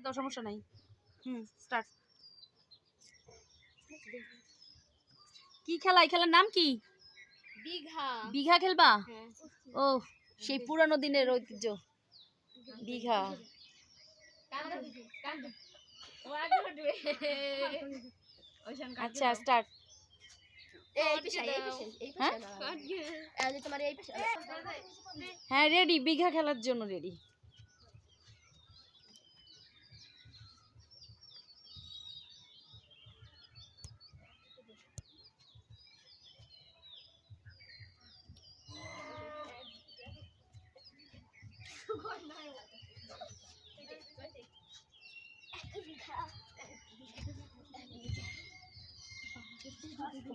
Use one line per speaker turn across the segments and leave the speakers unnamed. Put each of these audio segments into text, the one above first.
দাও, সমস্যা নাই। স্টার্ট। কি খেলা? এই খেলার নাম কি?
বিঘা।
বিঘা খেলবা? ও, সেই পুরানো দিনের ঐতিহ্য বিঘা। আচ্ছা স্টার্ট। হ্যাঁ রেডি, বিঘা খেলার জন্য রেডি।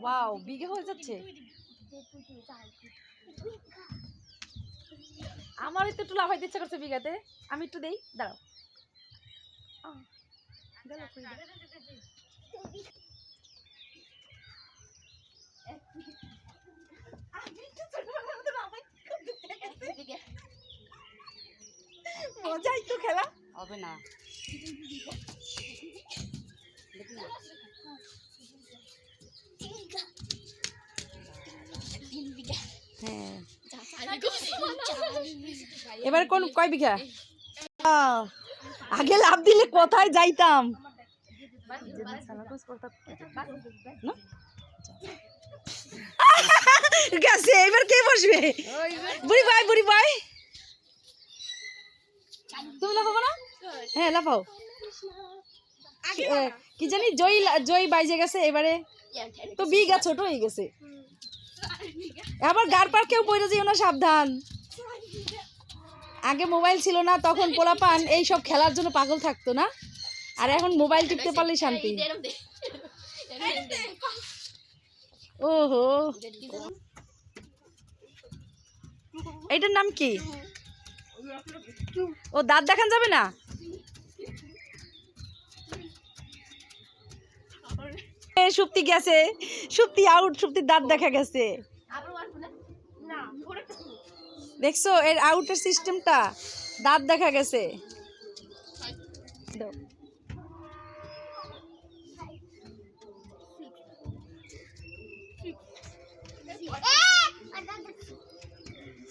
ওয়াও, বিঘা হয়ে যাচ্ছে। আমার একটু লাফাইতে ইচ্ছা করছে বিঘাতে, আমি একটু দেই, দাঁড়াও। মজাই তো খেলা হবে না। হ্যাঁ, এবার কোন কয় বিঘা? আগে লাভ দিলে কোথায় যাইতাম। গেছে, এবার কে বসবে? বুড়ি ভাই, বুড়ি ভাই তুমি লাফাবো না? হ্যাঁ লাফাও। কি জানি জয়ী বাইজে গেছে এবারে, তো বিঘা ছোট হয়ে গেছে। আবার গার পার কেউ পড়ে যাইও না, সাবধান। আগে মোবাইল ছিল না, তখন পোলাপান এই সব খেলার জন্য পাগল থাকতো না, আর এখন মোবাইল টিপতে পারলেই শান্তি। ওহো, এইটার নাম কি? ও দাঁত দেখান যাবে না? সুপ্তি গেছে, সুপ্তি আউট, সুপ্তির দাঁত দেখা গেছে। দেখছো এর আউটের সিস্টেমটা, দাঁত দেখা গেছে।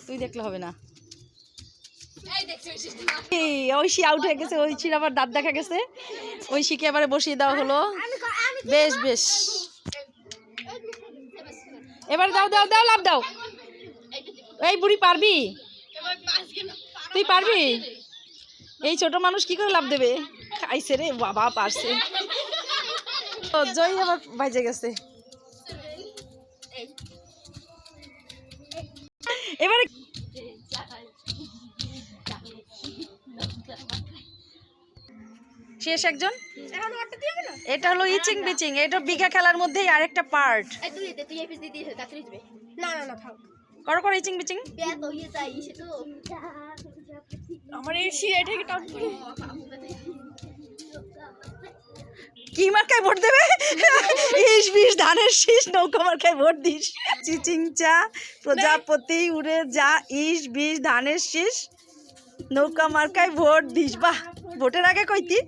তুই দেখলে হবে না। ঐশী আউট হয়ে গেছে, ঐশীর আবার দাঁত দেখা গেছে। ঐশীকে এবারে বসিয়ে দেওয়া হলো। বেশ বেশ, এবার দাও দাও দাও, লাভ দাও। এই বুড়ি পারবি? তুই পারবি? এই ছোট মানুষ কি করে লাভ দেবে? খাইছে রে বাবা, পারছে। জয় আবার বাইজে গেছে। এবারে শেষ একজন। এটা হলো ইচিং বিচিং, এটা বিঘা খেলার মধ্যেই আরেকটা পার্ট। করো করো ইচিং বিচিং। কি মার্কায় ভোট দেবে? ইস বিশ ধানের শীষ, নৌকা মার্কায় ভোট দিস। চিচিংচা প্রজাপতি উড়ে যা, ইস বিশ ধানের শীষ, নৌকা মার্কায় ভোট দিস। বাহ, ভোটের আগে কইতি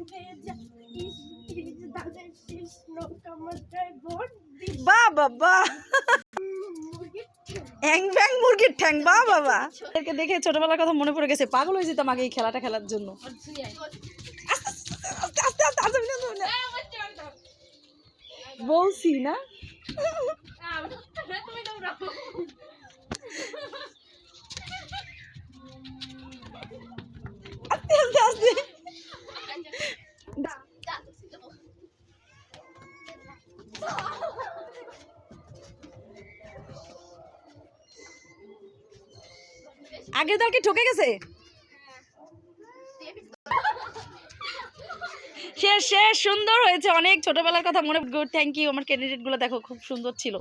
বাহ বাবা। অ্যাং ব্যাং মুরগির ঠ্যাং, বাহ বাবা। এদেরকে দেখে ছোটবেলার কথা মনে পড়ে গেছে, পাগল হয়ে যেতাম আগে এই খেলাটা খেলার জন্য। বলছি না? আস্তে আস্তে আস্তে। আগের দল কি ঠকে গেছে? শেষ শেষ, সুন্দর হয়েছে অনেক। ছোটবেলার কথা মনে, গুড, থ্যাংক ইউ। আমার ক্যান্ডিডেট গুলো দেখো খুব সুন্দর ছিল।